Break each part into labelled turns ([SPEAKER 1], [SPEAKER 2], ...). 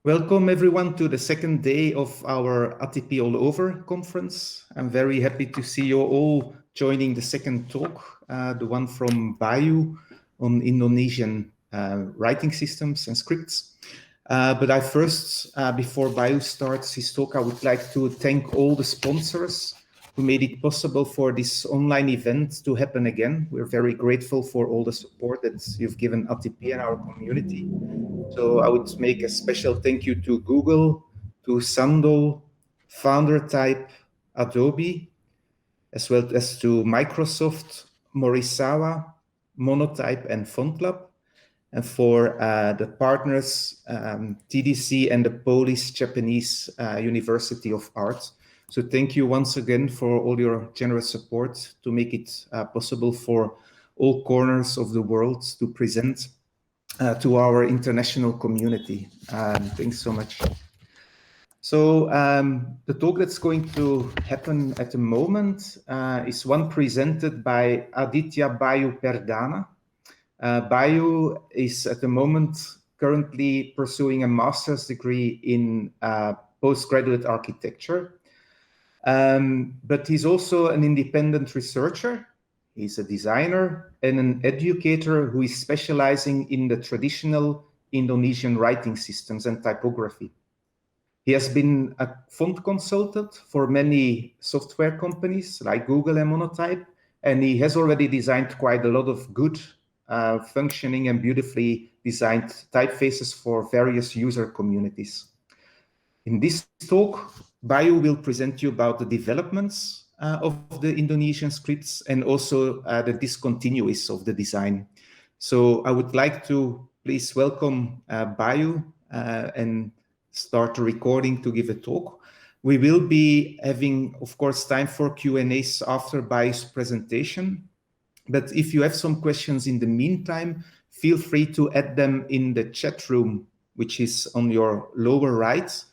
[SPEAKER 1] Welcome everyone to the second day of our ATypI All Over conference. I'm very happy to see you all joining the second talk, the one from Bayu on Indonesian writing systems and scripts. But I first, before Bayu starts his talk, I would like to thank all the sponsors who made it possible for this online event to happen again. We're very grateful for all the support that you've given ATypI and our community. So I would make a special thank you to Google, to Sandal, FounderType, Adobe, as well as to Microsoft, Morisawa, Monotype, and FontLab, and for the partners, TDC and the Polish-Japanese University of Art. So thank you once again for all your generous support to make it possible for all corners of the world to present to our international community. Thanks so much. So the talk that's going to happen at the moment is one presented by Aditya Bayu Perdana. Bayu is at the moment currently pursuing a master's degree in postgraduate architecture, but he's also an independent researcher. He's a designer and an educator who is specializing in the traditional Indonesian writing systems and typography. He has been a font consultant for many software companies like Google and Monotype, and he has already designed quite a lot of good, functioning and beautifully designed typefaces for various user communities. In this talk, Bayu will present you about the developments of the Indonesian scripts and also the discontinuities of the design. So I would like to please welcome Bayu and start the recording to give a talk. We will be having, of course, time for Q&As after Bayu's presentation. But if you have some questions in the meantime, feel free to add them in the chat room, which is on your lower right,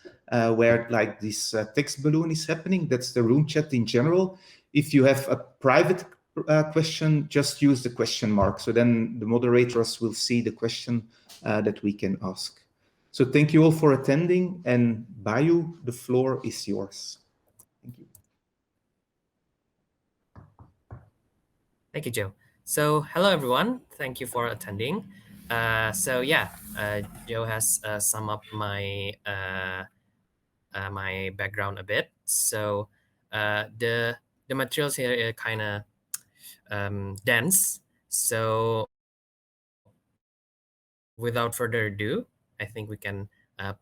[SPEAKER 1] where like this text balloon is happening. That's the room chat in general. If you have a private question, just use the question mark. So then the moderators will see the question that we can ask. So thank you all for attending, and Bayu, the floor is yours. Thank you.
[SPEAKER 2] Thank you, Joe. So hello, everyone. Thank you for attending. Joe has summed up my my background a bit. So the materials here are kind of dense. So without further ado, I think we can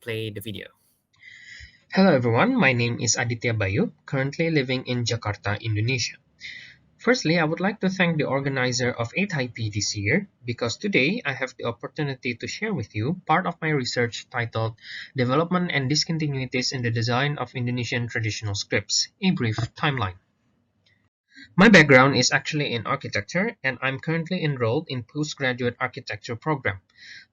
[SPEAKER 2] play the video. Hello, everyone. My name is Aditya Bayu, currently living in Jakarta, Indonesia. Firstly, I would like to thank the organizer of ATypI this year, because today I have the opportunity to share with you part of my research titled Development and Discontinuities in the Design of Indonesian Traditional Scripts, a brief timeline. My background is actually in architecture, and I'm currently enrolled in postgraduate architecture program.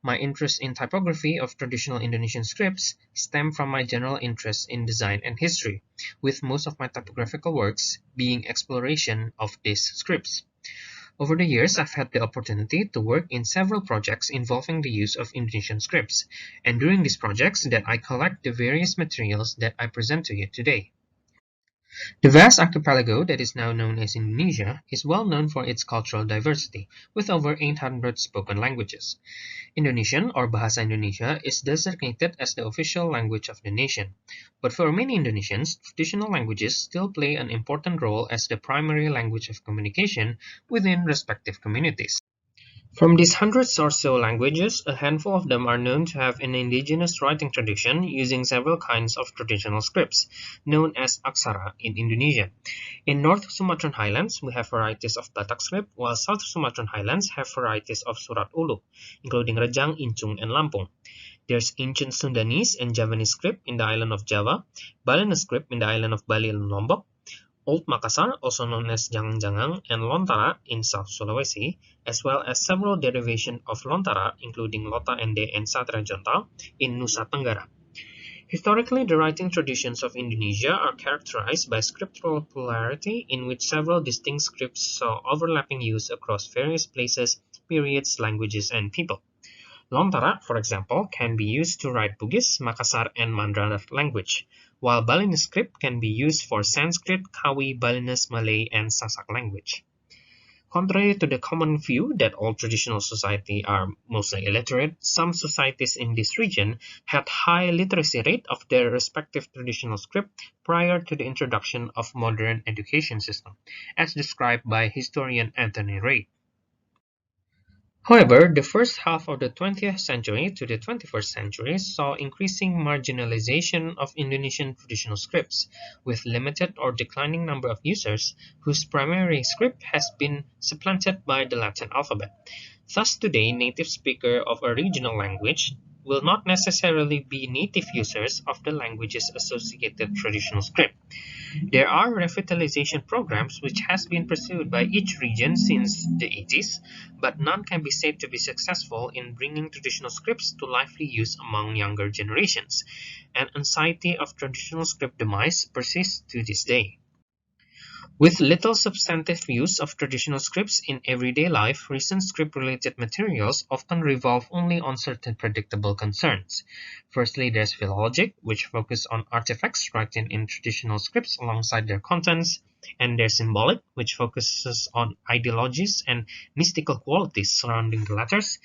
[SPEAKER 2] My interest in typography of traditional Indonesian scripts stem from my general interest in design and history, with most of my typographical works being exploration of these scripts. Over the years, I've had the opportunity to work in several projects involving the use of Indonesian scripts, and during these projects that I collect the various materials that I present to you today. The vast archipelago that is now known as Indonesia is well known for its cultural diversity, with over 800 spoken languages. Indonesian, or Bahasa Indonesia, is designated as the official language of the nation. But for many Indonesians, traditional languages still play an important role as the primary language of communication within respective communities. From these hundreds or so languages, a handful of them are known to have an indigenous writing tradition using several kinds of traditional scripts, known as aksara in Indonesia. In North Sumatran Highlands, we have varieties of Batak script, while South Sumatran Highlands have varieties of Surat Ulu, including Rejang, Incung, and Lampung. There's ancient Sundanese and Javanese script in the island of Java, Balinese script in the island of Bali and Lombok, Old Makassar, also known as Jangang-Jangang, and Lontara in South Sulawesi, as well as several derivations of Lontara, including Lota Ende and Satra Jontal, in Nusa Tenggara. Historically, the writing traditions of Indonesia are characterized by scriptural plurality, in which several distinct scripts saw overlapping use across various places, periods, languages, and people. Lontara, for example, can be used to write Bugis, Makassar, and Mandara language, while Balinese script can be used for Sanskrit, Kawi, Balinese, Malay, and Sasak language. Contrary to the common view that all traditional society are mostly illiterate, some societies in this region had high literacy rate of their respective traditional script prior to the introduction of modern education system, as described by historian Anthony Ray. However, the first half of the 20th century to the 21st century saw increasing marginalization of Indonesian traditional scripts, with limited or declining number of users whose primary script has been supplanted by the Latin alphabet. Thus today, native speakers of a regional language will not necessarily be native users of the language's associated traditional script. There are revitalization programs which has been pursued by each region since the 80s, but none can be said to be successful in bringing traditional scripts to lively use among younger generations, and anxiety of traditional script demise persists to this day. With little substantive use of traditional scripts in everyday life, recent script-related materials often revolve only on certain predictable concerns. Firstly, there's philologic, which focus on artifacts written in traditional scripts alongside their contents, and there's symbolic, which focuses on ideologies and mystical qualities surrounding the letters,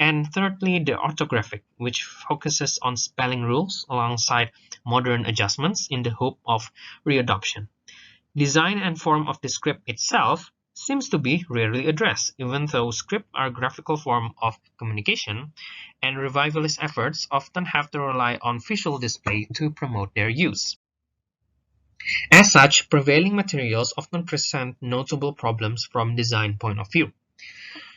[SPEAKER 2] and thirdly, the orthographic, which focuses on spelling rules alongside modern adjustments in the hope of readoption. Design and form of the script itself seems to be rarely addressed, even though script are graphical form of communication, and revivalist efforts often have to rely on visual display to promote their use. As such, prevailing materials often present notable problems from design point of view.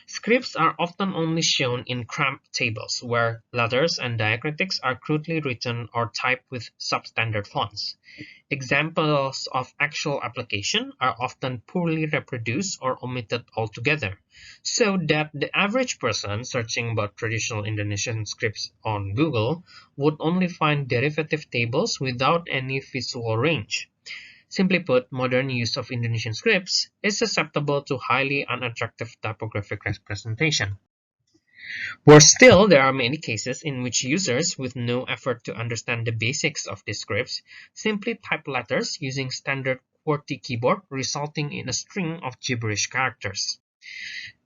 [SPEAKER 2] Scripts are often only shown in cramped tables, where letters and diacritics are crudely written or typed with substandard fonts. Examples of actual application are often poorly reproduced or omitted altogether, so that the average person searching about traditional Indonesian scripts on Google would only find derivative tables without any visual range. Simply put, modern use of Indonesian scripts is susceptible to highly unattractive typographic representation. Worse still, there are many cases in which users, with no effort to understand the basics of these scripts, simply type letters using standard QWERTY keyboard, resulting in a string of gibberish characters.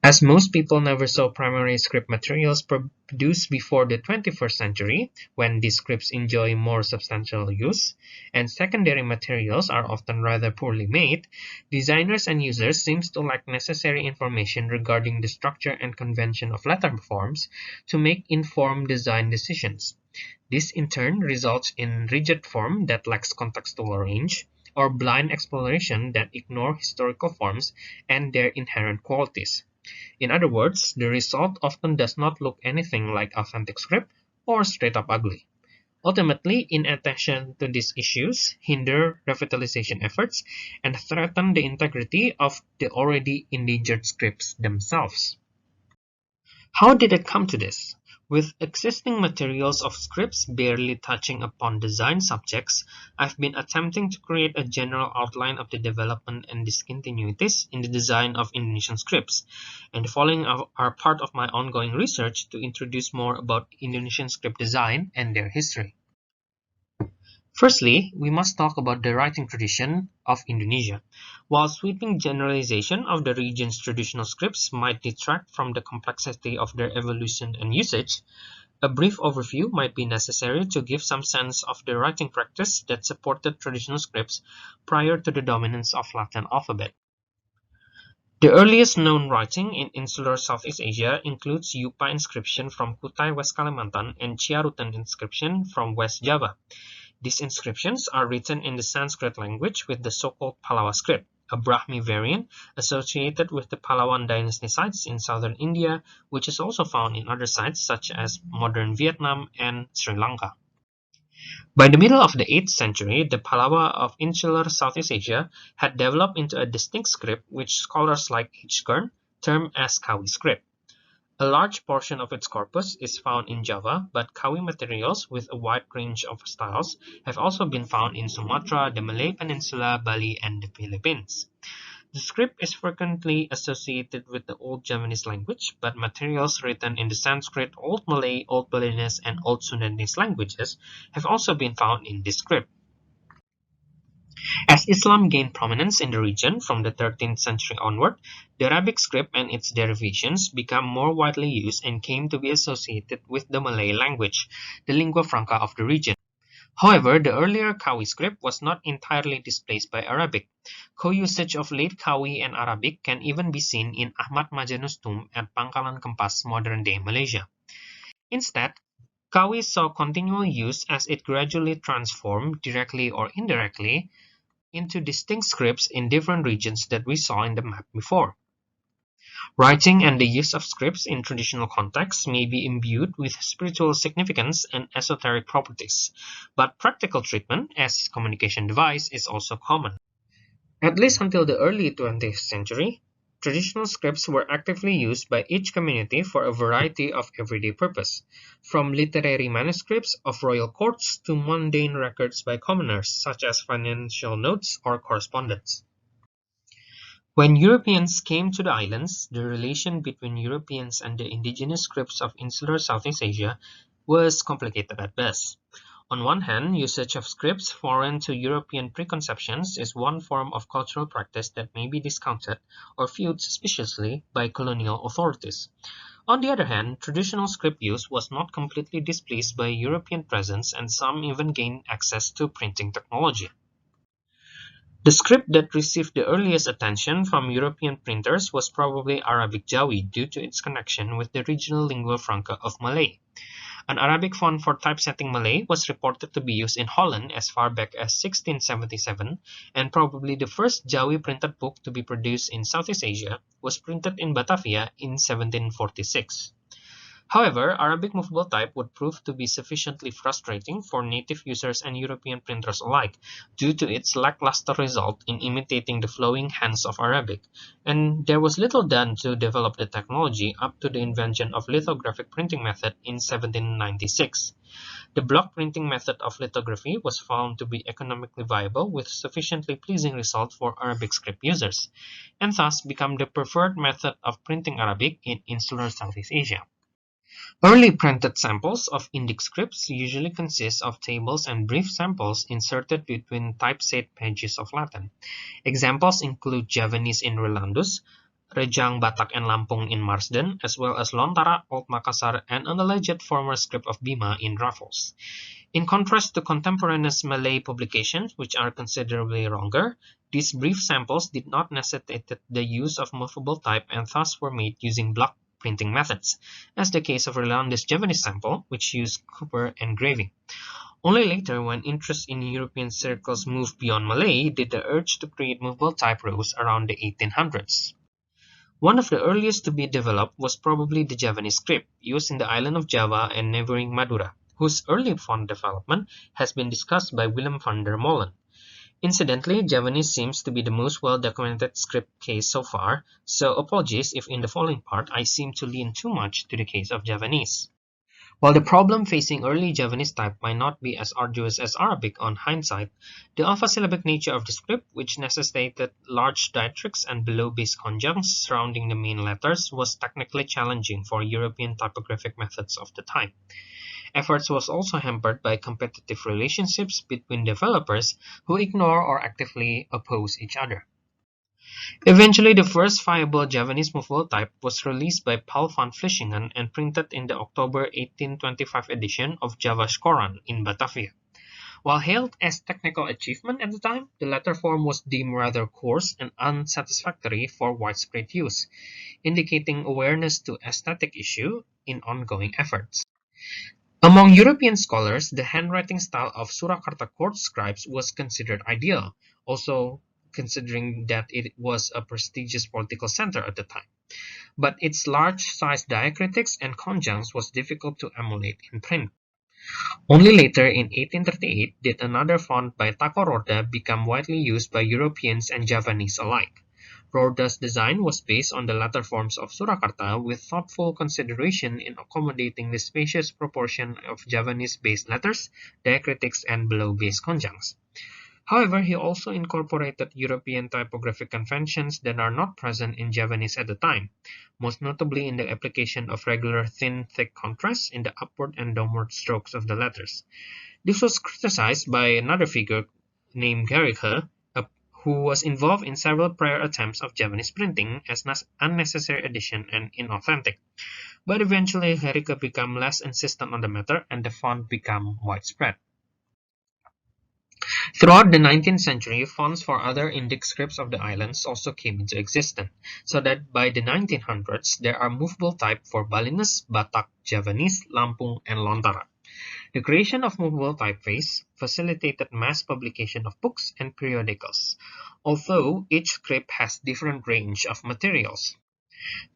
[SPEAKER 2] As most people never saw primary script materials produced before the 21st century, when these scripts enjoy more substantial use, and secondary materials are often rather poorly made, designers and users seem to lack necessary information regarding the structure and convention of letter forms to make informed design decisions. This in turn results in rigid form that lacks contextual range, or blind exploration that ignore historical forms and their inherent qualities. In other words, the result often does not look anything like authentic script or straight up ugly. Ultimately, inattention to these issues hinder revitalization efforts and threaten the integrity of the already endangered scripts themselves. How did it come to this? With existing materials of scripts barely touching upon design subjects, I've been attempting to create a general outline of the development and discontinuities in the design of Indonesian scripts, and the following are part of my ongoing research to introduce more about Indonesian script design and their history. Firstly, we must talk about the writing tradition of Indonesia. While sweeping generalization of the region's traditional scripts might detract from the complexity of their evolution and usage, a brief overview might be necessary to give some sense of the writing practice that supported traditional scripts prior to the dominance of Latin alphabet. The earliest known writing in insular Southeast Asia includes Yupa inscription from Kutai, West Kalimantan, and Ciarutan inscription from West Java. These inscriptions are written in the Sanskrit language with the so-called Pallava script, a Brahmi variant associated with the Pahlawan dynasty sites in southern India, which is also found in other sites such as modern Vietnam and Sri Lanka. By the middle of the 8th century, the Pallava of insular Southeast Asia had developed into a distinct script which scholars like H. Kern term as Kawi script. A large portion of its corpus is found in Java, but Kawi materials with a wide range of styles have also been found in Sumatra, the Malay Peninsula, Bali, and the Philippines. The script is frequently associated with the Old Javanese language, but materials written in the Sanskrit, Old Malay, Old Balinese, and Old Sundanese languages have also been found in this script. As Islam gained prominence in the region from the 13th century onward, the Arabic script and its derivations became more widely used and came to be associated with the Malay language, the lingua franca of the region. However, the earlier Kawi script was not entirely displaced by Arabic. Co-usage of late Kawi and Arabic can even be seen in Ahmad Majanu's tomb at Pangkalan Kempas, modern-day Malaysia. Instead, Kawi saw continual use as it gradually transformed, directly or indirectly, into distinct scripts in different regions that we saw in the map before. Writing and the use of scripts in traditional contexts may be imbued with spiritual significance and esoteric properties, but practical treatment as communication device is also common. At least until the early 20th century, traditional scripts were actively used by each community for a variety of everyday purpose, from literary manuscripts of royal courts to mundane records by commoners, such as financial notes or correspondence. When Europeans came to the islands, the relation between Europeans and the indigenous scripts of insular Southeast Asia was complicated at best. On one hand, usage of scripts foreign to European preconceptions is one form of cultural practice that may be discounted or viewed suspiciously by colonial authorities. On the other hand, traditional script use was not completely displaced by European presence, and some even gained access to printing technology. The script that received the earliest attention from European printers was probably Arabic Jawi due to its connection with the regional lingua franca of Malay. An Arabic font for typesetting Malay was reported to be used in Holland as far back as 1677, and probably the first Jawi printed book to be produced in Southeast Asia was printed in Batavia in 1746. However, Arabic movable type would prove to be sufficiently frustrating for native users and European printers alike due to its lackluster result in imitating the flowing hands of Arabic, and there was little done to develop the technology up to the invention of lithographic printing method in 1796. The block printing method of lithography was found to be economically viable with sufficiently pleasing results for Arabic script users, and thus became the preferred method of printing Arabic in insular Southeast Asia. Early printed samples of Indic scripts usually consist of tables and brief samples inserted between typeset pages of Latin. Examples include Javanese in Relandus, Rejang, Batak, and Lampung in Marsden, as well as Lontara, Old Makassar, and an alleged former script of Bima in Raffles. In contrast to contemporaneous Malay publications, which are considerably longer, these brief samples did not necessitate the use of movable type and thus were made using block printing methods, as the case of Relandus Javanese sample, which used copper engraving. Only later, when interest in European circles moved beyond Malay, did the urge to create movable type rose around the 1800s. One of the earliest to be developed was probably the Javanese script, used in the island of Java and neighboring Madura, whose early font development has been discussed by Willem van der Molen. Incidentally, Javanese seems to be the most well-documented script case so far, so apologies if in the following part I seem to lean too much to the case of Javanese. While the problem facing early Javanese type might not be as arduous as Arabic on hindsight, the alpha-syllabic nature of the script, which necessitated large diacritics and below-base conjuncts surrounding the main letters, was technically challenging for European typographic methods of the time. Efforts was also hampered by competitive relationships between developers who ignore or actively oppose each other. Eventually, the first viable Javanese movable type was released by Paul van Vlissingen and printed in the October 1825 edition of Java's Koran in Batavia. While hailed as technical achievement at the time, the latter form was deemed rather coarse and unsatisfactory for widespread use, indicating awareness to aesthetic issue in ongoing efforts. Among European scholars, the handwriting style of Surakarta court scribes was considered ideal, also considering that it was a prestigious political center at the time. But its large-sized diacritics and conjuncts was difficult to emulate in print. Only later, in 1838, did another font by Taco Roda become widely used by Europeans and Javanese alike. Roda's design was based on the latter forms of Surakarta with thoughtful consideration in accommodating the spacious proportion of Javanese-based letters, diacritics, and below-base conjuncts. However, he also incorporated European typographic conventions that are not present in Javanese at the time, most notably in the application of regular thin-thick contrast in the upward and downward strokes of the letters. This was criticized by another figure named Gericke, who was involved in several prior attempts of Javanese printing as unnecessary addition and inauthentic. But eventually, Gericke became less insistent on the matter and the font became widespread. Throughout the 19th century, fonts for other Indic scripts of the islands also came into existence, so that by the 1900s there are movable type for Balinese, Batak, Javanese, Lampung, and Lontara. The creation of movable typeface facilitated mass publication of books and periodicals, although each script has different range of materials.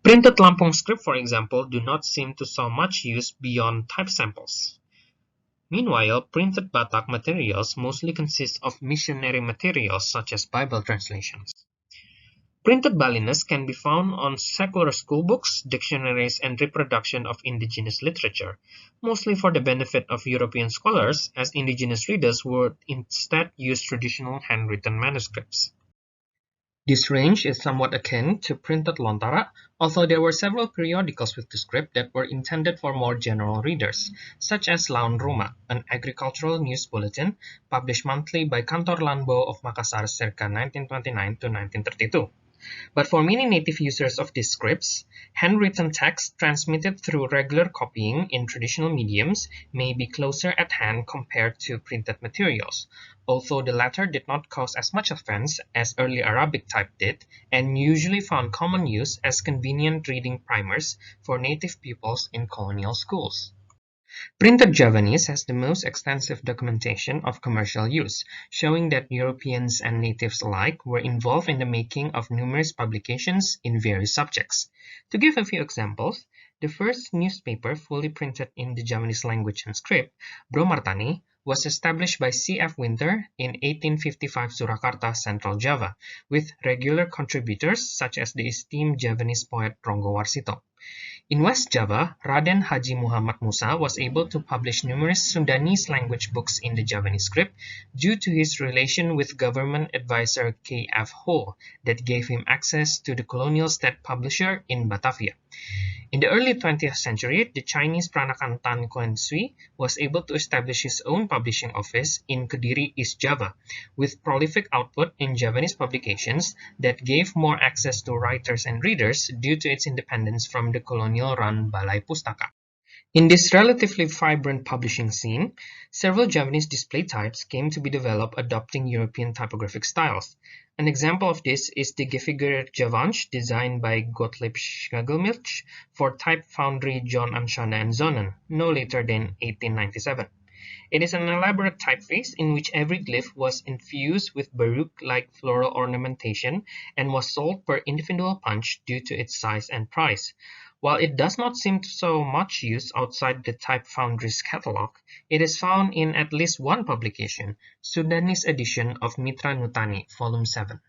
[SPEAKER 2] Printed Lampung script, for example, do not seem to saw much use beyond type samples. Meanwhile, printed Batak materials mostly consist of missionary materials such as Bible translations. Printed Balinese can be found on secular schoolbooks, dictionaries, and reproduction of indigenous literature, mostly for the benefit of European scholars, as indigenous readers would instead use traditional handwritten manuscripts. This range is somewhat akin to printed Lontara, although there were several periodicals with the script that were intended for more general readers, such as Laun Rumah, an agricultural news bulletin published monthly by Kantor Landbouw of Makassar circa 1929 to 1932. But for many native users of these scripts, handwritten text transmitted through regular copying in traditional mediums may be closer at hand compared to printed materials, although the latter did not cause as much offense as early Arabic type did, and usually found common use as convenient reading primers for native pupils in colonial schools. Printed Javanese has the most extensive documentation of commercial use, showing that Europeans and natives alike were involved in the making of numerous publications in various subjects. To give a few examples, the first newspaper fully printed in the Javanese language and script, Bromartani, was established by C.F. Winter in 1855 Surakarta, Central Java, with regular contributors such as the esteemed Javanese poet Ronggo Warsito. In West Java, Raden Haji Muhammad Musa was able to publish numerous Sundanese language books in the Javanese script due to his relation with government advisor K.F. Ho that gave him access to the colonial state publisher in Batavia. In the early 20th century, the Chinese Pranakan Tan Kuan Sui was able to establish his own publishing office in Kediri, East Java, with prolific output in Javanese publications that gave more access to writers and readers due to its independence from the colonial-run Balai Pustaka. In this relatively vibrant publishing scene, several Javanese display types came to be developed adopting European typographic styles. An example of this is the Gefigured Javanche designed by Gottlieb Schlegelmilch for type foundry John Amschande and Zonen, no later than 1897. It is an elaborate typeface in which every glyph was infused with baroque-like floral ornamentation and was sold per individual punch due to its size and price. While it does not seem to show much use outside the Type Foundry's catalog, it is found in at least one publication, Sudanese edition of Mitra Nutani, Volume 7.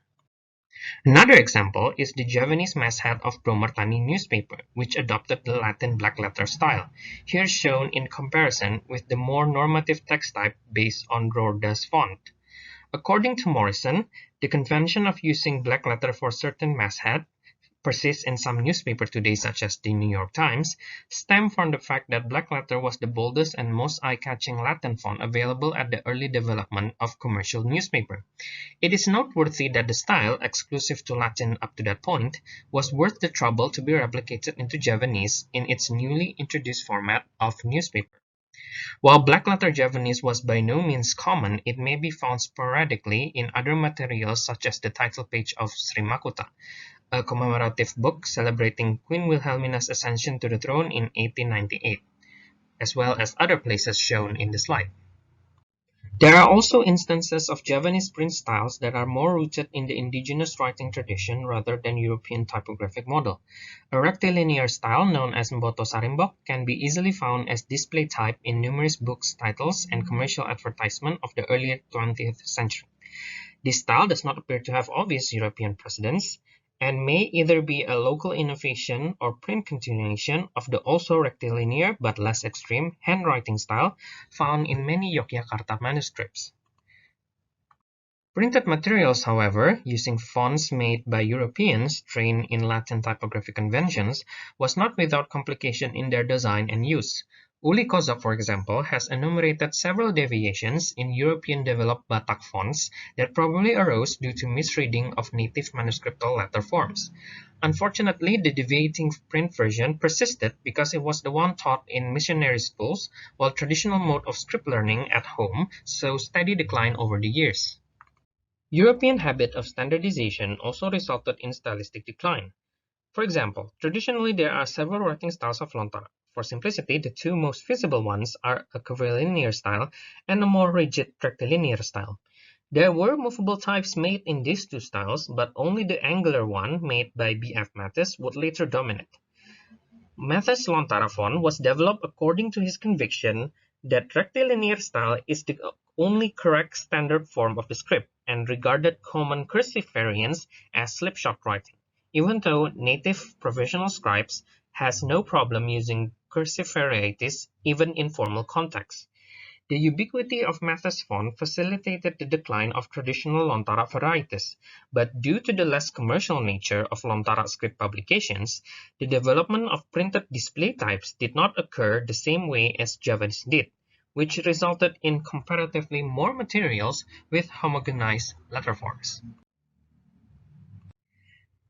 [SPEAKER 2] Another example is the Javanese masthead of Bromartani newspaper, which adopted the Latin black letter style, here shown in comparison with the more normative text type based on Rorda's font. According to Morrison, the convention of using black letter for certain masthead persists in some newspapers today, such as the New York Times, stem from the fact that black letter was the boldest and most eye-catching Latin font available at the early development of commercial newspaper. It is noteworthy that the style, exclusive to Latin up to that point, was worth the trouble to be replicated into Javanese in its newly introduced format of newspaper. While black-letter Javanese was by no means common, it may be found sporadically in other materials such as the title page of Sri Makuta, a commemorative book celebrating Queen Wilhelmina's ascension to the throne in 1898, as well as other places shown in the slide. There are also instances of Javanese print styles that are more rooted in the indigenous writing tradition rather than European typographic model. A rectilinear style known as Mboto Sarimbok can be easily found as display type in numerous books, titles, and commercial advertisements of the early 20th century. This style does not appear to have obvious European precedents, and may either be a local innovation or print continuation of the also rectilinear but less extreme handwriting style found in many Yogyakarta manuscripts. Printed materials, however, using fonts made by Europeans trained in Latin typographic conventions, was not without complication in their design and use. Uli Kozak, for example, has enumerated several deviations in European-developed Batak fonts that probably arose due to misreading of native manuscriptal letter forms. Unfortunately, the deviating print version persisted because it was the one taught in missionary schools, while traditional mode of script learning at home saw steady decline over the years. European habit of standardization also resulted in stylistic decline. For example, traditionally there are several writing styles of Lontara. For simplicity, the two most feasible ones are a curvilinear style and a more rigid rectilinear style. There were movable types made in these two styles, but only the angular one made by B.F. Mathis would later dominate. Mathis' Lontara font was developed according to his conviction that rectilinear style is the only correct standard form of the script, and regarded common cursive variants as slipshod writing, even though native professional scribes has no problem using cursive varieties even in formal contexts. The ubiquity of Mathis font facilitated the decline of traditional Lontara varieties, but due to the less commercial nature of Lontara script publications, the development of printed display types did not occur the same way as Javanese did, which resulted in comparatively more materials with homogenized letterforms.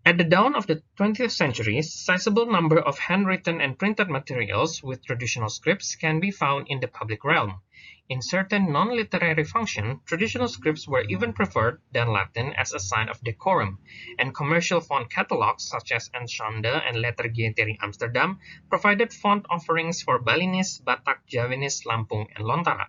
[SPEAKER 2] At the dawn of the 20th century, a sizable number of handwritten and printed materials with traditional scripts can be found in the public realm. In certain non-literary functions, traditional scripts were even preferred than Latin as a sign of decorum, and commercial font catalogs such as Enschande and Lettergieter Amsterdam provided font offerings for Balinese, Batak, Javanese, Lampung, and Lontara.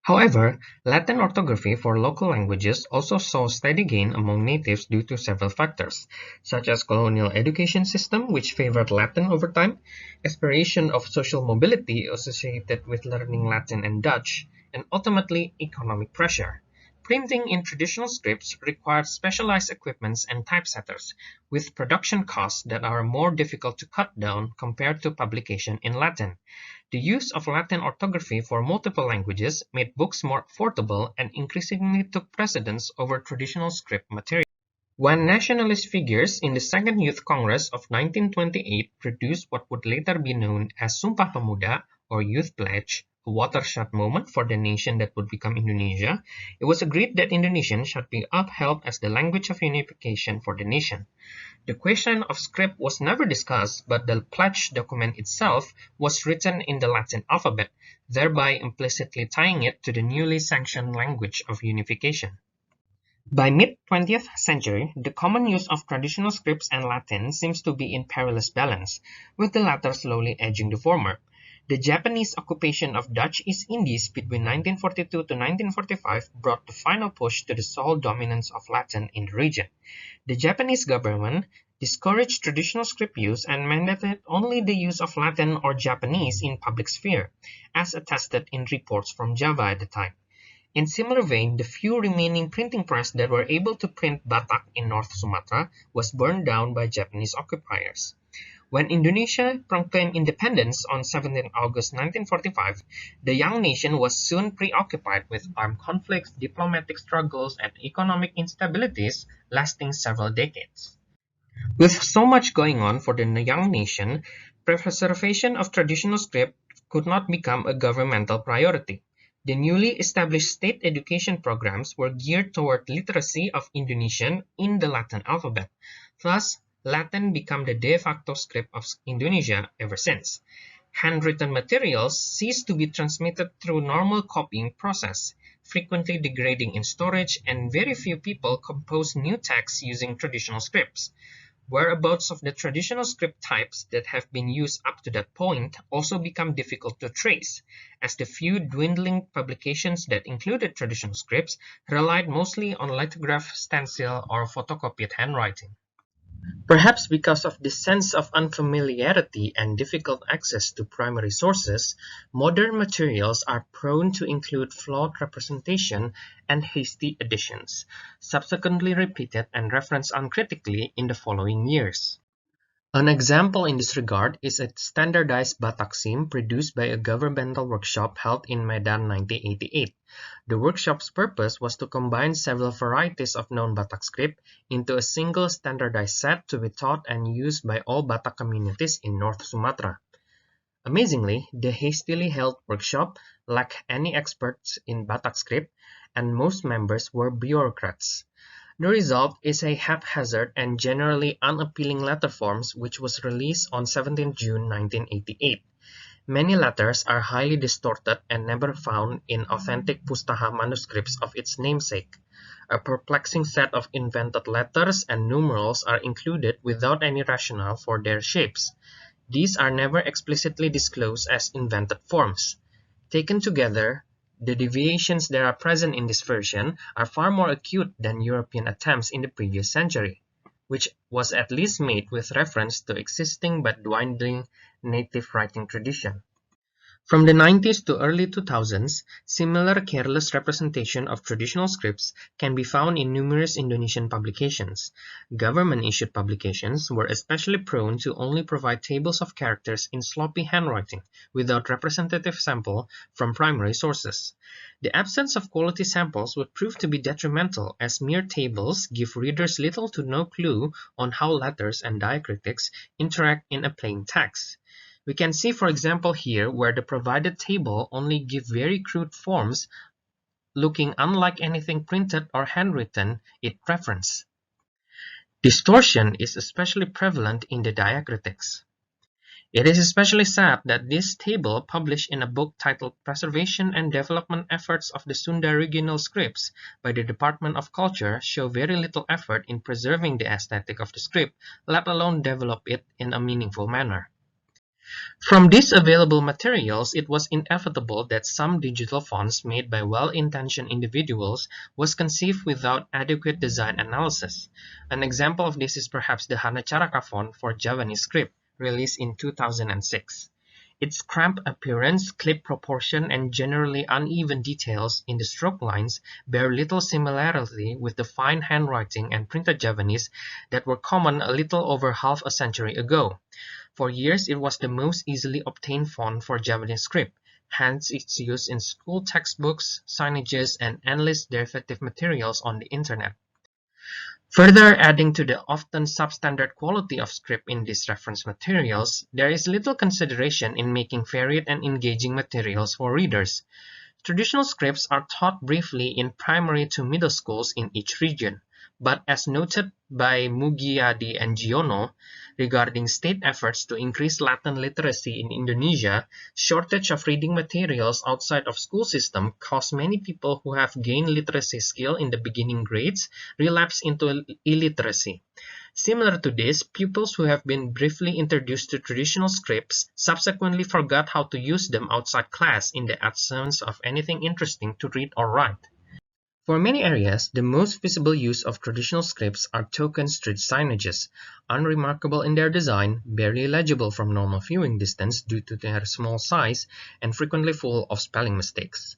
[SPEAKER 2] However, Latin orthography for local languages also saw steady gain among natives due to several factors, such as colonial education system which favored Latin over time, aspiration of social mobility associated with learning Latin and Dutch, and ultimately economic pressure. Printing in traditional scripts required specialized equipments and typesetters, with production costs that are more difficult to cut down compared to publication in Latin. The use of Latin orthography for multiple languages made books more affordable and increasingly took precedence over traditional script material. When nationalist figures in the Second Youth Congress of 1928 produced what would later be known as Sumpah Pemuda or Youth Pledge, a watershed moment for the nation that would become Indonesia, it was agreed that Indonesian should be upheld as the language of unification for the nation. The question of script was never discussed, but the pledge document itself was written in the Latin alphabet, thereby implicitly tying it to the newly sanctioned language of unification. By mid-20th century, the common use of traditional scripts and Latin seems to be in perilous balance, with the latter slowly edging the former. The Japanese occupation of Dutch East Indies between 1942 to 1945 brought the final push to the sole dominance of Latin in the region. The Japanese government discouraged traditional script use and mandated only the use of Latin or Japanese in public sphere, as attested in reports from Java at the time. In similar vein, the few remaining printing press that were able to print Batak in North Sumatra was burned down by Japanese occupiers. When Indonesia proclaimed independence on 17 August 1945, the young nation was soon preoccupied with armed conflicts, diplomatic struggles, and economic instabilities lasting several decades. With so much going on for the young nation, preservation of traditional script could not become a governmental priority. The newly established state education programs were geared toward literacy of Indonesian in the Latin alphabet. Thus, Latin became the de facto script of Indonesia ever since. Handwritten materials ceased to be transmitted through normal copying process, frequently degrading in storage, and very few people compose new texts using traditional scripts. Whereabouts of the traditional script types that have been used up to that point also become difficult to trace, as the few dwindling publications that included traditional scripts relied mostly on lithograph, stencil, or photocopied handwriting. Perhaps because of this sense of unfamiliarity and difficult access to primary sources, modern materials are prone to include flawed representation and hasty additions, subsequently repeated and referenced uncritically in the following years. An example in this regard is a standardized Batak sim produced by a governmental workshop held in Medan 1988. The workshop's purpose was to combine several varieties of known Batak script into a single standardized set to be taught and used by all Batak communities in North Sumatra. Amazingly, the hastily held workshop lacked any experts in Batak script, and most members were bureaucrats. The result is a haphazard and generally unappealing letter forms which was released on 17 June 1988. Many letters are highly distorted and never found in authentic Pustaha manuscripts of its namesake. A perplexing set of invented letters and numerals are included without any rationale for their shapes. These are never explicitly disclosed as invented forms. Taken together, the deviations that are present in this version are far more acute than European attempts in the previous century, which was at least made with reference to existing but dwindling native writing tradition. From the 90s to early 2000s, similar careless representation of traditional scripts can be found in numerous Indonesian publications. Government-issued publications were especially prone to only provide tables of characters in sloppy handwriting, without representative sample from primary sources. The absence of quality samples would prove to be detrimental, as mere tables give readers little to no clue on how letters and diacritics interact in a plain text. We can see, for example, here where the provided table only give very crude forms looking unlike anything printed or handwritten it reference. Distortion is especially prevalent in the diacritics. It is especially sad that this table, published in a book titled Preservation and Development Efforts of the Sunda Regional Scripts by the Department of Culture, show very little effort in preserving the aesthetic of the script, let alone develop it in a meaningful manner. From these available materials, it was inevitable that some digital fonts made by well-intentioned individuals was conceived without adequate design analysis. An example of this is perhaps the Hanacaraka font for Javanese script, released in 2006. Its cramped appearance, clip proportion, and generally uneven details in the stroke lines bear little similarity with the fine handwriting and printed Javanese that were common a little over half a century ago. For years it was the most easily obtained font for Javanese script, hence its use in school textbooks, signages, and endless derivative materials on the internet. Further adding to the often substandard quality of script in these reference materials, there is little consideration in making varied and engaging materials for readers. Traditional scripts are taught briefly in primary to middle schools in each region, but as noted by Mugyadi and Giono regarding state efforts to increase Latin literacy in Indonesia, shortage of reading materials outside of school system cause many people who have gained literacy skill in the beginning grades relapse into illiteracy. Similar to this, pupils who have been briefly introduced to traditional scripts subsequently forgot how to use them outside class in the absence of anything interesting to read or write. For many areas, the most visible use of traditional scripts are token street signages, unremarkable in their design, barely legible from normal viewing distance due to their small size, and frequently full of spelling mistakes.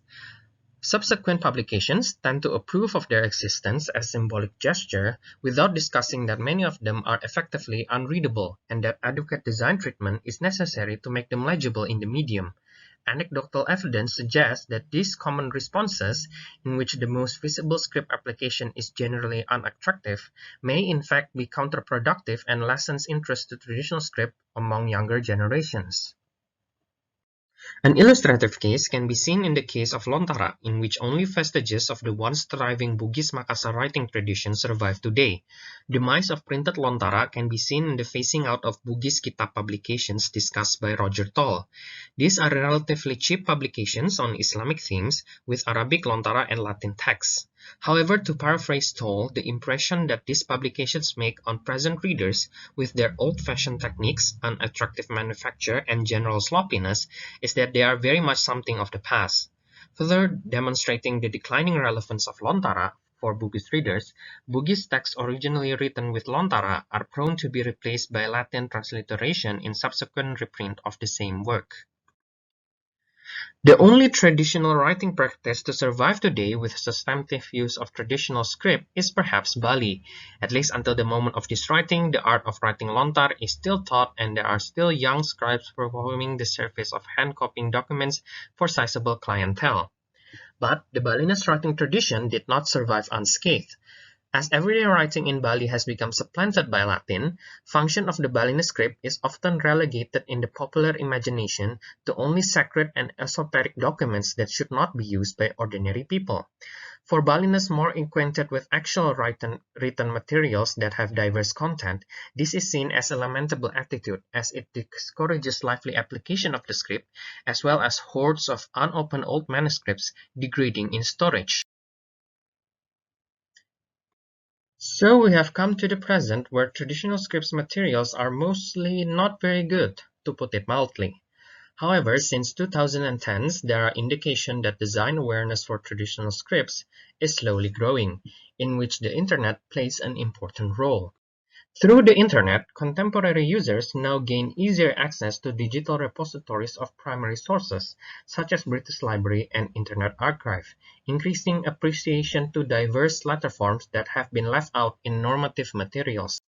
[SPEAKER 2] Subsequent publications tend to approve of their existence as symbolic gesture without discussing that many of them are effectively unreadable and that adequate design treatment is necessary to make them legible in the medium. Anecdotal evidence suggests that these common responses, in which the most visible script application is generally unattractive, may in fact be counterproductive and lessens interest to traditional script among younger generations. An illustrative case can be seen in the case of Lontara, in which only vestiges of the once thriving Bugis Makassar writing tradition survive today. The demise of printed Lontara can be seen in the phasing out of Bugis Kitab publications discussed by Roger Toll. These are relatively cheap publications on Islamic themes with Arabic Lontara and Latin texts. However, to paraphrase Toll, the impression that these publications make on present readers with their old-fashioned techniques, unattractive manufacture, and general sloppiness is that they are very much something of the past. Further demonstrating the declining relevance of Lontara for Bugis readers, Bugis texts originally written with Lontara are prone to be replaced by Latin transliteration in subsequent reprint of the same work. The only traditional writing practice to survive today with substantive use of traditional script is perhaps Bali. At least until the moment of this writing, the art of writing lontar is still taught and there are still young scribes performing the service of hand-copying documents for sizable clientele. But the Balinese writing tradition did not survive unscathed. As everyday writing in Bali has become supplanted by Latin, function of the Balinese script is often relegated in the popular imagination to only sacred and esoteric documents that should not be used by ordinary people. For Balinese more acquainted with actual written materials that have diverse content, this is seen as a lamentable attitude as it discourages lively application of the script, as well as hordes of unopened old manuscripts degrading in storage. So we have come to the present where traditional scripts materials are mostly not very good, to put it mildly. However, since 2010s, there are indications that design awareness for traditional scripts is slowly growing, in which the internet plays an important role. Through the internet, contemporary users now gain easier access to digital repositories of primary sources, such as British Library and Internet Archive, increasing appreciation to diverse letter forms that have been left out in normative materials.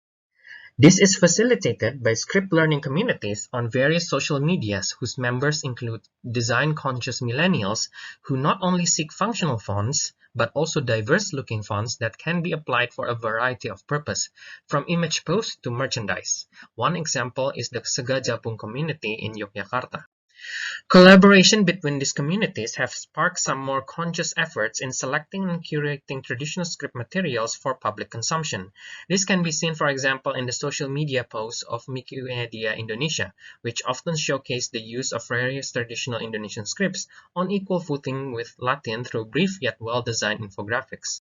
[SPEAKER 2] This is facilitated by script learning communities on various social medias whose members include design-conscious millennials who not only seek functional fonts, but also diverse-looking fonts that can be applied for a variety of purpose, from image posts to merchandise. One example is the Segajapung community in Yogyakarta. Collaboration between these communities have sparked some more conscious efforts in selecting and curating traditional script materials for public consumption. This can be seen, for example, in the social media posts of Wikimedia Indonesia, which often showcase the use of various traditional Indonesian scripts on equal footing with Latin through brief yet well-designed infographics.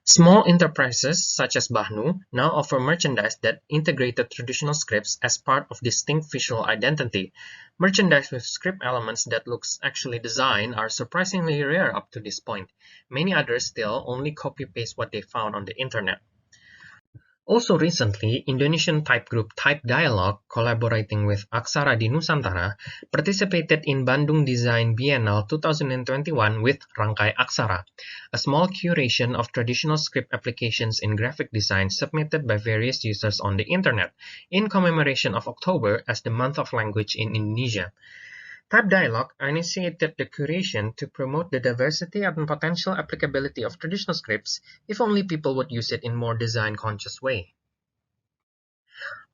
[SPEAKER 2] Small enterprises such as Bahnu now offer merchandise that integrated traditional scripts as part of distinct visual identity. Merchandise with script elements that looks actually designed are surprisingly rare up to this point. Many others still only copy-paste what they found on the internet. Also recently, Indonesian type group Type Dialogue, collaborating with Aksara di Nusantara, participated in Bandung Design Biennale 2021 with Rangkai Aksara, a small curation of traditional script applications in graphic design submitted by various users on the internet, in commemoration of October as the month of language in Indonesia. Type Dialogue initiated the curation to promote the diversity and potential applicability of traditional scripts if only people would use it in more design-conscious way.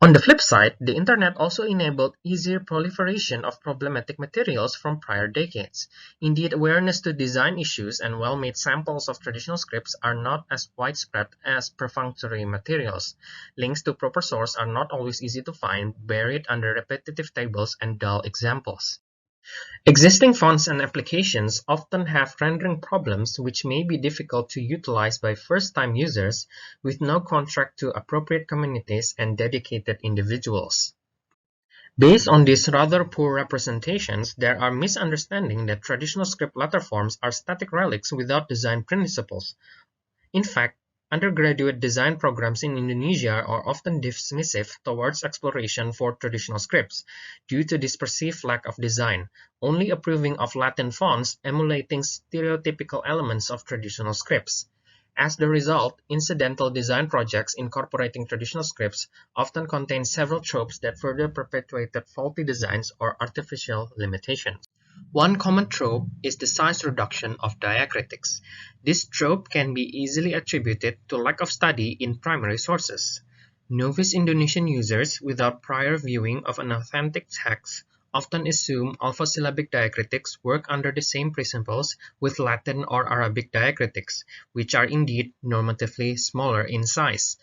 [SPEAKER 2] On the flip side, the internet also enabled easier proliferation of problematic materials from prior decades. Indeed, awareness to design issues and well-made samples of traditional scripts are not as widespread as perfunctory materials. Links to proper source are not always easy to find, buried under repetitive tables and dull examples. Existing fonts and applications often have rendering problems which may be difficult to utilize by first-time users with no contract to appropriate communities and dedicated individuals. Based on these rather poor representations, there are misunderstandings that traditional script letter forms are static relics without design principles. In fact, undergraduate design programs in Indonesia are often dismissive towards exploration for traditional scripts, due to this perceived lack of design, only approving of Latin fonts emulating stereotypical elements of traditional scripts. As the result, incidental design projects incorporating traditional scripts often contain several tropes that further perpetuated faulty designs or artificial limitations. One common trope is the size reduction of diacritics. This trope can be easily attributed to lack of study in primary sources. Novice Indonesian users, without prior viewing of an authentic text, often assume alpha-syllabic diacritics work under the same principles with Latin or Arabic diacritics, which are indeed normatively smaller in size.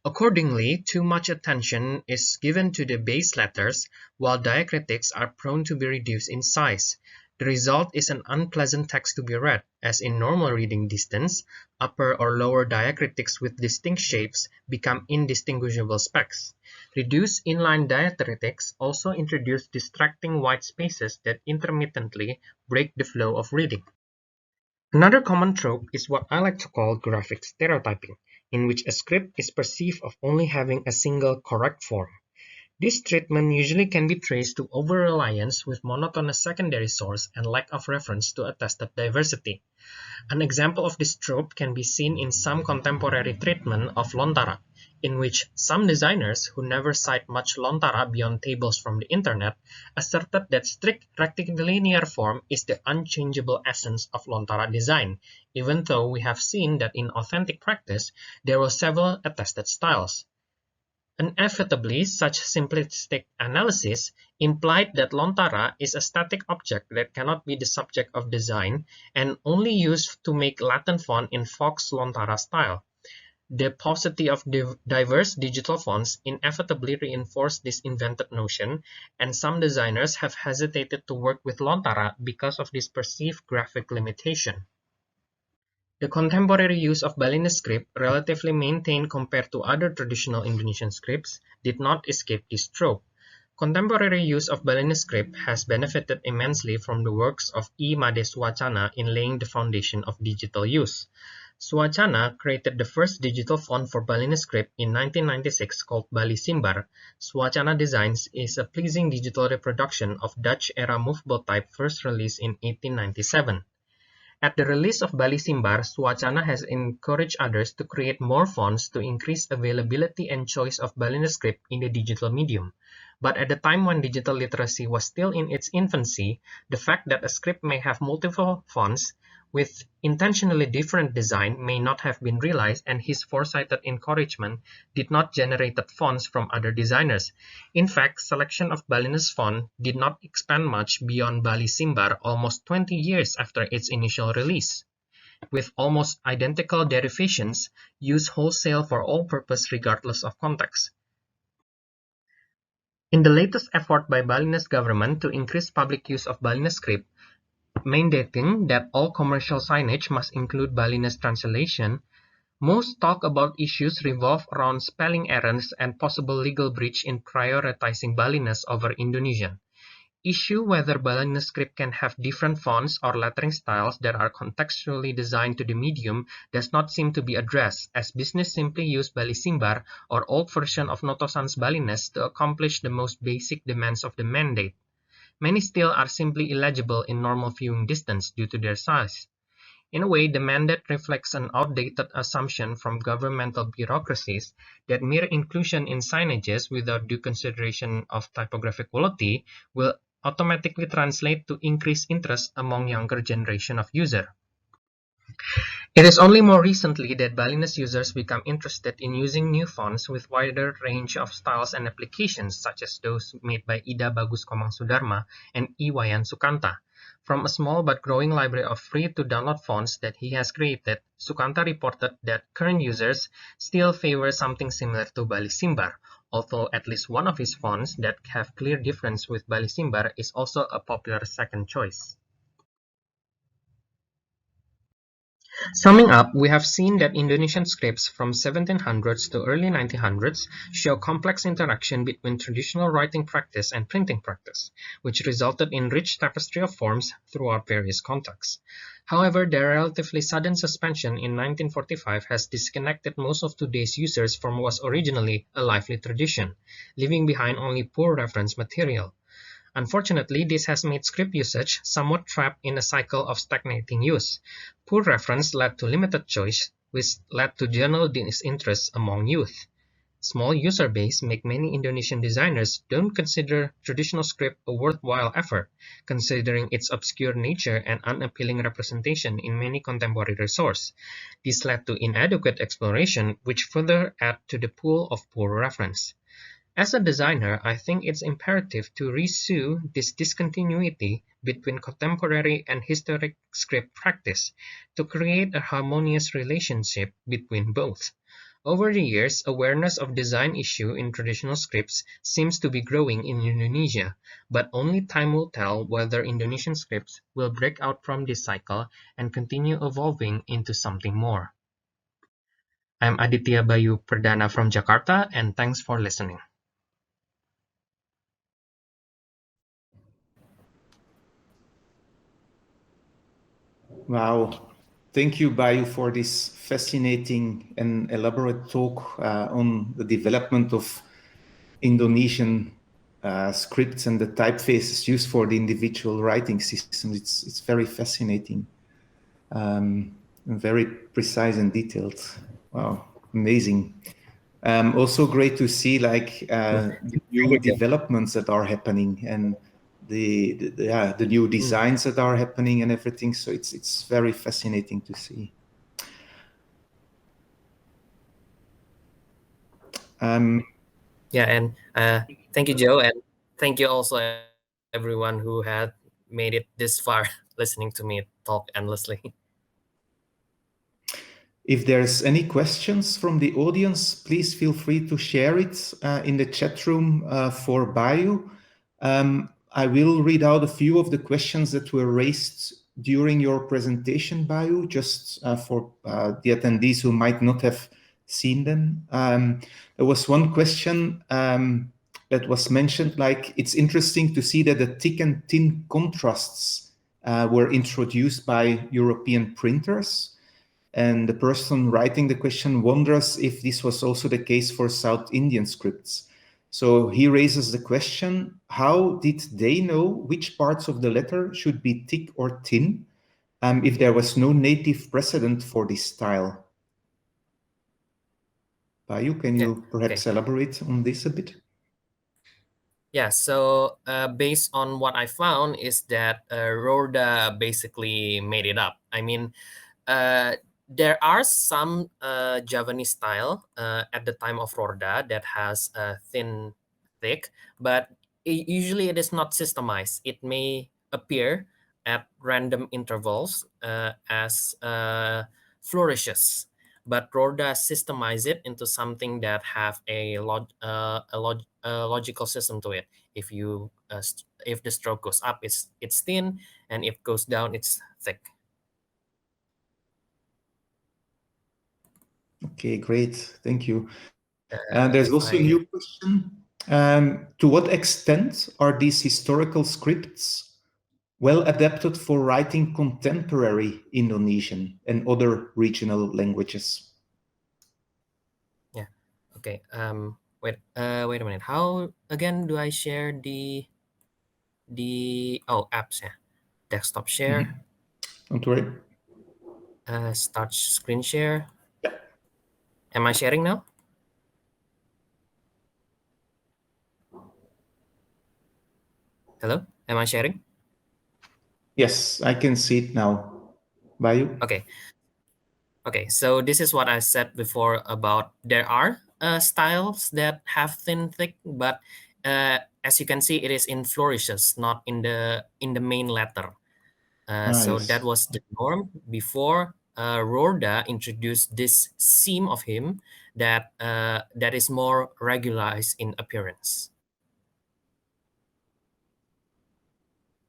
[SPEAKER 2] Accordingly, too much attention is given to the base letters, while diacritics are prone to be reduced in size. The result is an unpleasant text to be read, as in normal reading distance, upper or lower diacritics with distinct shapes become indistinguishable specks. Reduced inline diacritics also introduce distracting white spaces that intermittently break the flow of reading. Another common trope is what I like to call graphic stereotyping, in which a script is perceived of only having a single correct form. This treatment usually can be traced to over-reliance with monotonous secondary source and lack of reference to attested diversity. An example of this trope can be seen in some contemporary treatment of Lontara, in which some designers who never cite much Lontara beyond tables from the internet asserted that strict rectilinear form is the unchangeable essence of Lontara design, even though we have seen that in authentic practice there were several attested styles. Inevitably, such simplistic analysis implied that Lontara is a static object that cannot be the subject of design and only used to make Latin font in Fox Lontara style. The paucity of diverse digital fonts inevitably reinforced this invented notion, and some designers have hesitated to work with Lontara because of this perceived graphic limitation. The contemporary use of Balinese script, relatively maintained compared to other traditional Indonesian scripts, did not escape this trope. Contemporary use of Balinese script has benefited immensely from the works of I. Made Suwacana in laying the foundation of digital use. Suwacana created the first digital font for Balinese script in 1996 called Bali Simbar. Suwacana Designs is a pleasing digital reproduction of Dutch-era movable type first released in 1897. At the release of Bali Simbar, Suwacana has encouraged others to create more fonts to increase availability and choice of Balinese script in the digital medium. But at the time when digital literacy was still in its infancy, the fact that a script may have multiple fonts with intentionally different design may not have been realized, and his foresighted encouragement did not generate fonts from other designers. In fact, selection of Balinese font did not expand much beyond Bali Simbar almost 20 years after its initial release, with almost identical derivations used wholesale for all purpose regardless of context. In the latest effort by Balinese government to increase public use of Balinese script, mandating that all commercial signage must include Balinese translation, most talk about issues revolve around spelling errors and possible legal breach in prioritizing Balinese over Indonesian. Issue whether Balinese script can have different fonts or lettering styles that are contextually designed to the medium does not seem to be addressed, as business simply use Bali Simbar or old version of Noto Sans Balinese to accomplish the most basic demands of the mandate. Many still are simply illegible in normal viewing distance due to their size. In a way, the mandate reflects an outdated assumption from governmental bureaucracies that mere inclusion in signages without due consideration of typographic quality will automatically translate to increased interest among younger generation of users. It is only more recently that Balinese users become interested in using new fonts with wider range of styles and applications, such as those made by Ida Bagus Komang Sudarma and Iwayan Sukanta. From a small but growing library of free-to-download fonts that he has created, Sukanta reported that current users still favor something similar to Bali Simbar, although at least one of his fonts that have clear difference with Bali Simbar is also a popular second choice. Summing up, we have seen that Indonesian scripts from 1700s to early 1900s show complex interaction between traditional writing practice and printing practice, which resulted in rich tapestry of forms throughout various contexts. However, their relatively sudden suspension in 1945 has disconnected most of today's users from what was originally a lively tradition, leaving behind only poor reference material. Unfortunately, this has made script usage somewhat trapped in a cycle of stagnating use. Poor reference led to limited choice, which led to general disinterest among youth. Small user base make many Indonesian designers don't consider traditional script a worthwhile effort, considering its obscure nature and unappealing representation in many contemporary sources. This led to inadequate exploration, which further add to the pool of poor reference. As a designer, I think it's imperative to resume this discontinuity between contemporary and historic script practice to create a harmonious relationship between both. Over the years, awareness of design issue in traditional scripts seems to be growing in Indonesia, but only time will tell whether Indonesian scripts will break out from this cycle and continue evolving into something more. I'm Aditya Bayu Perdana from Jakarta, and thanks for listening.
[SPEAKER 1] Wow. Thank you, Bayu, for this fascinating and elaborate talk on the development of Indonesian scripts and the typefaces used for the individual writing systems. It's very fascinating, and very precise and detailed. Wow, amazing. Also great to see like the new developments that are happening and the new designs that are happening and everything. So it's very fascinating to see.
[SPEAKER 2] Yeah, and thank you, Joe, and thank you also everyone who had made it this far listening to me talk endlessly.
[SPEAKER 1] If there's any questions from the audience, please feel free to share it in the chat room for Bayu. I will read out a few of the questions that were raised during your presentation, Bayu, just for the attendees who might not have seen them. There was one question that was mentioned, like it's interesting to see that the thick and thin contrasts were introduced by European printers. And the person writing the question wonders if this was also the case for South Indian scripts. So he raises the question, how did they know which parts of the letter should be thick or thin if there was no native precedent for this style? Bayu, can you perhaps elaborate on this a bit?
[SPEAKER 2] Yeah, so based on what I found is that Rorda basically made it up. I mean, there are some Javanese style at the time of Rorda that has thin, thick, but usually it is not systemized. It may appear at random intervals as flourishes, but Rorda systemize it into something that have a logical system to it. If you if the stroke goes up, it's thin, and if goes down, it's thick.
[SPEAKER 1] Okay, great. Thank you. There's also a new question. To what extent are these historical scripts well adapted for writing contemporary Indonesian and other regional languages?
[SPEAKER 2] Yeah. Okay. Wait a minute. How again do I share the apps? Yeah. Desktop share.
[SPEAKER 1] Don't worry.
[SPEAKER 2] Start screen share. Am I sharing now? Hello? Am I sharing?
[SPEAKER 1] Yes, I can see it now. Bayu?
[SPEAKER 2] Okay. Okay, so this is what I said before about there are styles that have thin, thick, but as you can see, it is in flourishes, not in the main letter. So that
[SPEAKER 1] Yes.
[SPEAKER 2] was the norm before Rorda introduced this seam of him that is more regularized in appearance.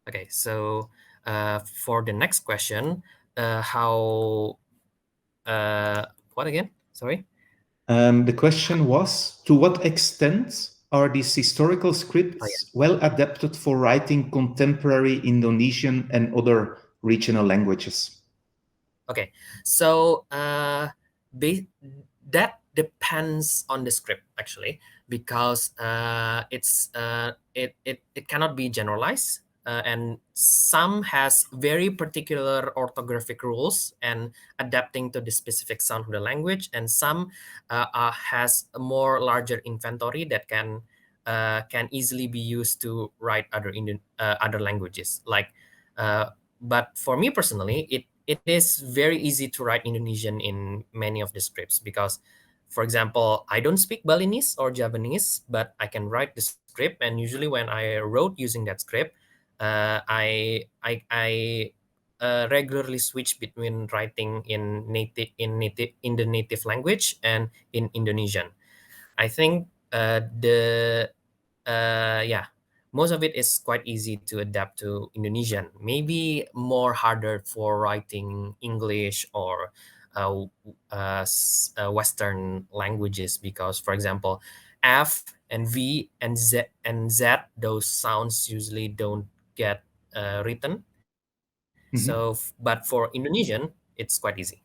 [SPEAKER 2] Okay, so for the next question, how what again? Sorry.
[SPEAKER 1] The question was, to what extent are these historical scripts well adapted for writing contemporary Indonesian and other regional languages?
[SPEAKER 2] Okay, so that depends on the script actually, because it cannot be generalized, and some has very particular orthographic rules and adapting to the specific sound of the language, and some has a more larger inventory that can easily be used to write other languages like. But for me personally, it is very easy to write Indonesian in many of the scripts because, for example, I don't speak Balinese or Javanese, but I can write the script. And usually, when I wrote using that script, I regularly switch between writing in the native language and in Indonesian. I think yeah, most of it is quite easy to adapt to Indonesian. Maybe more harder for writing English or Western languages because, for example, F and V and Z, those sounds usually don't get written. So, but for Indonesian, it's quite easy.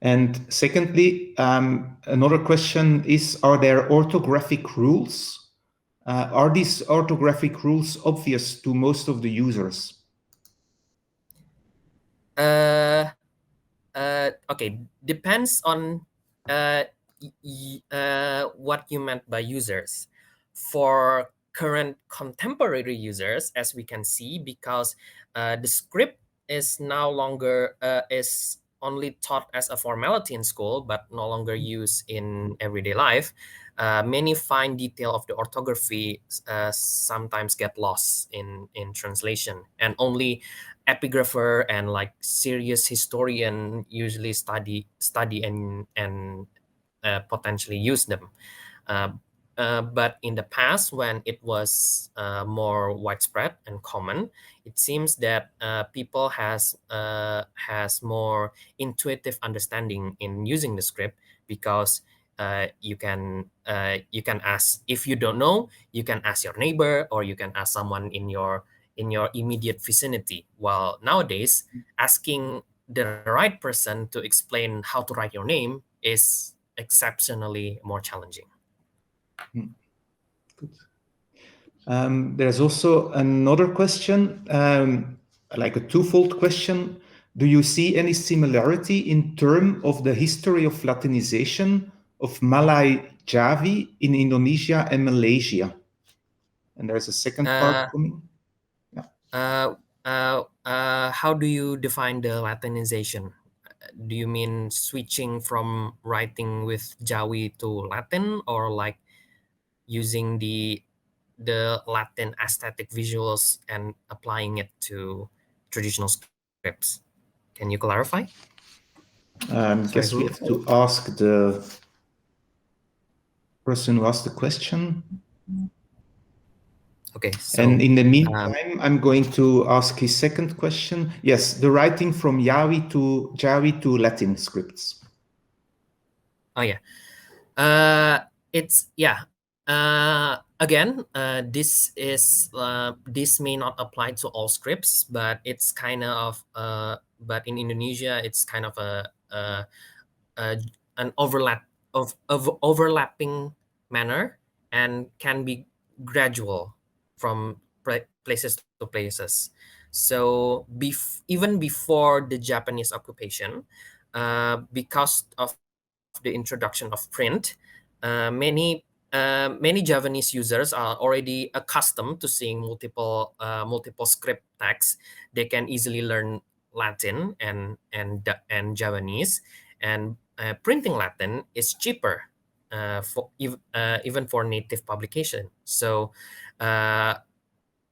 [SPEAKER 1] And secondly, another question is, are there orthographic rules? Are these orthographic rules obvious to most of the users?
[SPEAKER 3] Okay, depends on what you meant by users. For current contemporary users, as we can see, because the script is no longer is only taught as a formality in school, but no longer used in everyday life. Many fine detail of the orthography sometimes get lost in translation, and only epigrapher and like serious historian usually study and potentially use them. Uh, but in the past, when it was more widespread and common, it seems that people has more intuitive understanding in using the script, because you can ask, if you don't know, you can ask your neighbor, or you can ask someone in your immediate vicinity. While nowadays, asking the right person to explain how to write your name is exceptionally more challenging.
[SPEAKER 1] Good. There's also another question, like a twofold question. Do you see any similarity in terms of the history of Latinization of Malay Javi in Indonesia and Malaysia? And there's a second part
[SPEAKER 3] Uh,
[SPEAKER 1] coming. Yeah.
[SPEAKER 3] how do you define the Latinization? Do you mean switching from writing with Jawi to Latin, or like using the Latin aesthetic visuals and applying it to traditional scripts? Can you clarify?
[SPEAKER 1] I
[SPEAKER 3] Sorry,
[SPEAKER 1] guess we
[SPEAKER 3] who?
[SPEAKER 1] have to ask the person who asked the question.
[SPEAKER 3] Okay,
[SPEAKER 1] And
[SPEAKER 3] so
[SPEAKER 1] in the
[SPEAKER 3] um,
[SPEAKER 1] meantime, I'm going to ask his second question. Yes, the writing from Jawi to Latin scripts.
[SPEAKER 3] oh yeah, it's yeah. Again, this may not apply to all scripts, but it's kind of but in Indonesia, it's kind of a an of overlapping manner, and can be gradual from places to places. So even before the Japanese occupation, because of the introduction of print, many Javanese users are already accustomed to seeing multiple script texts. They can easily learn Latin and Javanese, and printing Latin is cheaper even for native publication. So uh,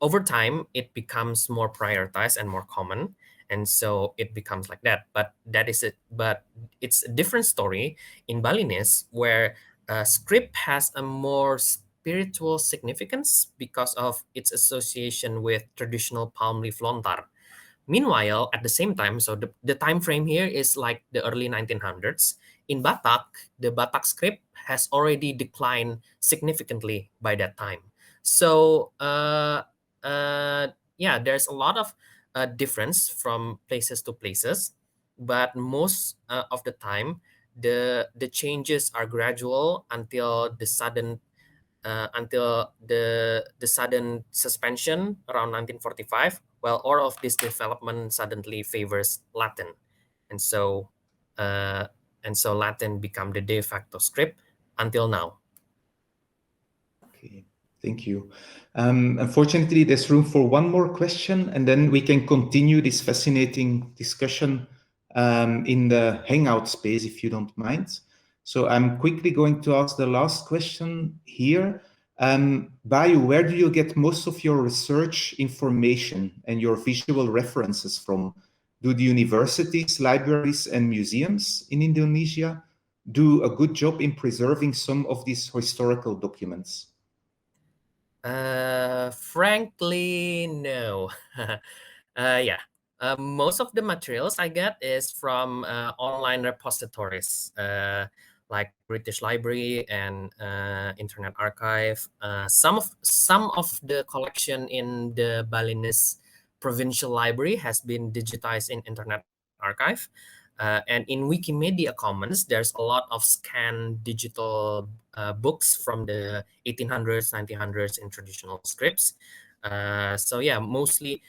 [SPEAKER 3] over time, it becomes more prioritized and more common, and so it becomes like that. But that is it. But it's a different story in Balinese, where script has a more spiritual significance because of its association with traditional palm leaf lontar. Meanwhile, at the same time, so the time frame here is like the early 1900s. In Batak, the Batak script has already declined significantly by that time. So, yeah, there's a lot of difference from places to places, but most of the time, the changes are gradual until the sudden suspension around 1945. Well, all of this development suddenly favors Latin, and so uh, Latin become the de facto script until now.
[SPEAKER 1] Okay, thank you. Unfortunately, there's room for one more question, and then we can continue this fascinating discussion in the Hangout space, if you don't mind. So I'm quickly going to ask the last question here. Bayu, where do you get most of your research information and your visual references from? Do the universities, libraries, and museums in Indonesia do a good job in preserving some of these historical documents?
[SPEAKER 3] Frankly, no. Yeah. Most of the materials I get is from online repositories, like British Library and Internet Archive. Some of the collection in the Balinese Provincial Library has been digitized in Internet Archive. And in Wikimedia Commons, there's a lot of scanned digital books from the 1800s, 1900s in traditional scripts. So yeah, mostly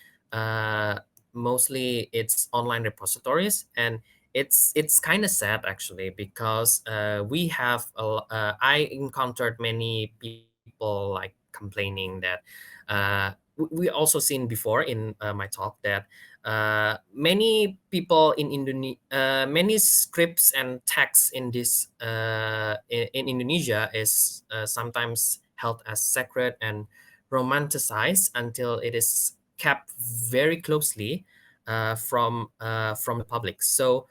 [SPEAKER 3] it's online repositories, and it's kind of sad actually, because I encountered many people like complaining that we also seen before in my talk that many people in many scripts and texts in this in Indonesia is sometimes held as sacred and romanticized until it is kept very closely from the public. So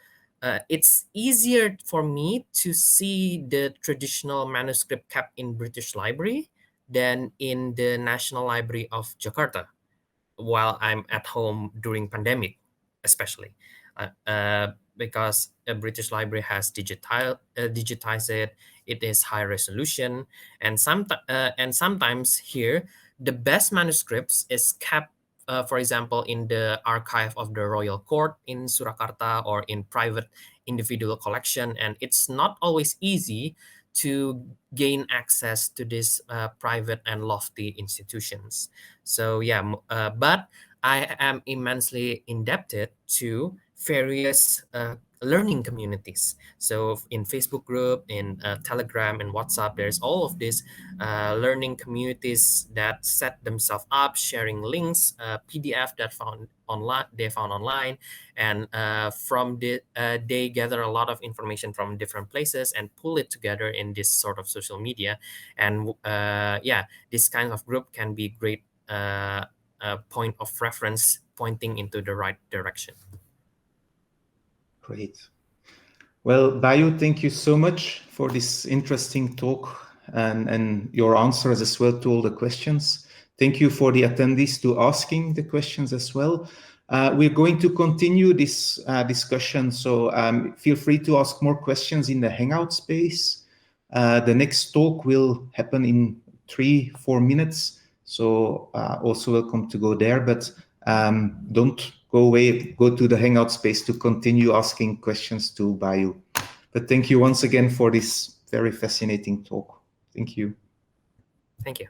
[SPEAKER 3] it's easier for me to see the traditional manuscript kept in British Library than in the National Library of Jakarta while I'm at home during pandemic, especially because a British Library has digitized it. It is high resolution, and sometimes here the best manuscripts is kept, for example, in the archive of the Royal Court in Surakarta or in private individual collection, and it's not always easy to gain access to these private and lofty institutions. So yeah, but I am immensely indebted to various learning communities. So in Facebook group, in Telegram, and WhatsApp, there's all of these learning communities that set themselves up, sharing links, PDF that they found online, and they gather a lot of information from different places and pull it together in this sort of social media. And yeah, this kind of group can be great point of reference pointing into the right direction.
[SPEAKER 1] Great. Well, Bayu, thank you so much for this interesting talk and your answers as well to all the questions. Thank you for the attendees to asking the questions as well. We're going to continue this discussion, so feel free to ask more questions in the Hangout space. The next talk will happen in 3-4 minutes, so also welcome to go there, but don't go away, go to the Hangout space to continue asking questions to Bayu. But thank you once again for this very fascinating talk. Thank you.
[SPEAKER 3] Thank you.